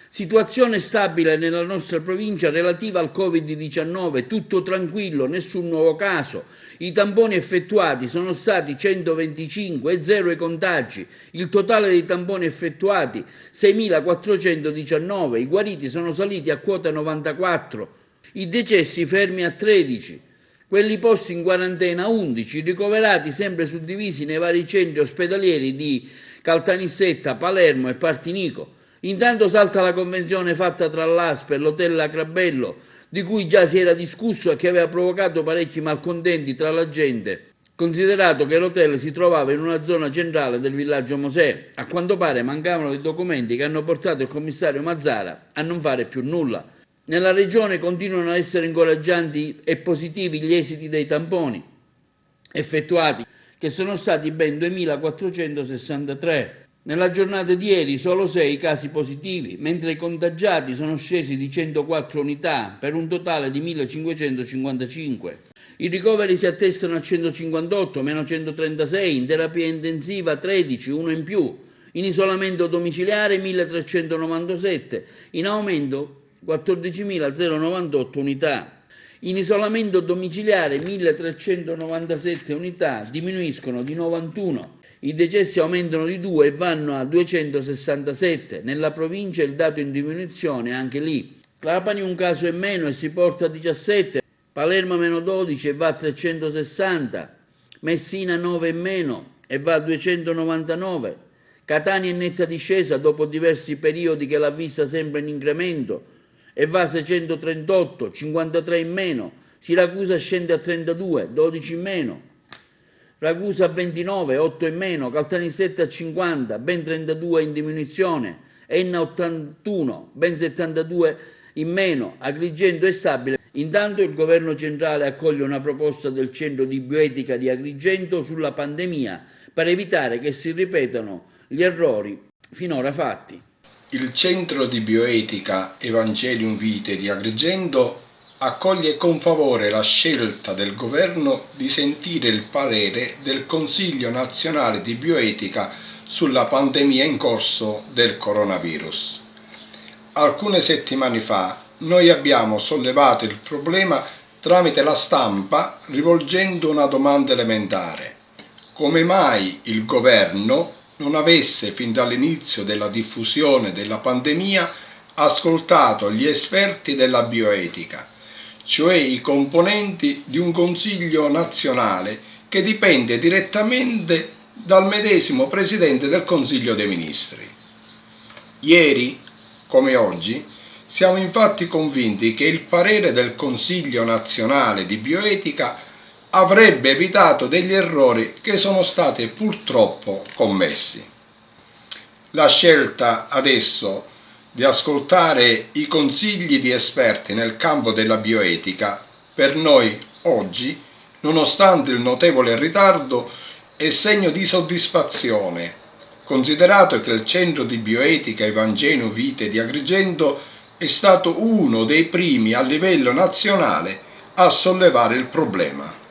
Situazione stabile nella nostra provincia relativa al Covid-19, tutto tranquillo, nessun nuovo caso. I tamponi effettuati sono stati 125 e zero i contagi. Il totale dei tamponi effettuati 6.419, i guariti sono saliti a quota 94, i decessi fermi a 13. Quelli posti in quarantena 11, ricoverati sempre suddivisi nei vari centri ospedalieri di Caltanissetta, Palermo e Partinico. Intanto salta la convenzione fatta tra l'ASP e l'hotel Acrabello, di cui già si era discusso e che aveva provocato parecchi malcontenti tra la gente, considerato che l'hotel si trovava in una zona centrale del villaggio Mosè. A quanto pare mancavano i documenti che hanno portato il commissario Mazzara a non fare più nulla. Nella regione continuano a essere incoraggianti e positivi gli esiti dei tamponi effettuati, che sono stati ben 2.463. Nella giornata di ieri solo 6 casi positivi, mentre i contagiati sono scesi di 104 unità per un totale di 1.555. I ricoveri si attestano a 158, meno 136, in terapia intensiva 13, uno in più, in isolamento domiciliare 1.397, in aumento 14.098 unità. In isolamento domiciliare 1.397 unità, diminuiscono di 91. I decessi aumentano di 2 e vanno a 267. Nella provincia il dato in diminuzione anche lì. Trapani un caso in meno e si porta a 17. Palermo meno 12 e va a 360. Messina 9 in meno e va a 299. Catania in netta discesa dopo diversi periodi che l'ha vista sempre in incremento e va a 638, 53 in meno. Siracusa scende a 32, 12 in meno. Ragusa a 29, 8 in meno. Caltanissetta a 50, ben 32 in diminuzione. Enna 81, ben 72 in meno. Agrigento è stabile. Intanto il governo centrale accoglie una proposta del centro di bioetica di Agrigento sulla pandemia per evitare che si ripetano gli errori finora fatti. Il centro di bioetica Evangelium Vitae di Agrigento accoglie con favore la scelta del governo di sentire il parere del Consiglio nazionale di bioetica sulla pandemia in corso del coronavirus. Alcune settimane fa noi abbiamo sollevato il problema tramite la stampa rivolgendo una domanda elementare: come mai il governo non avesse fin dall'inizio della diffusione della pandemia ascoltato gli esperti della bioetica, cioè i componenti di un Consiglio nazionale che dipende direttamente dal medesimo Presidente del Consiglio dei Ministri. Ieri, come oggi, siamo infatti convinti che il parere del Consiglio nazionale di bioetica avrebbe evitato degli errori che sono stati purtroppo commessi. La scelta adesso di ascoltare i consigli di esperti nel campo della bioetica per noi oggi, nonostante il notevole ritardo, è segno di soddisfazione, considerato che il centro di bioetica Evangelium Vitae di Agrigento è stato uno dei primi a livello nazionale a sollevare il problema.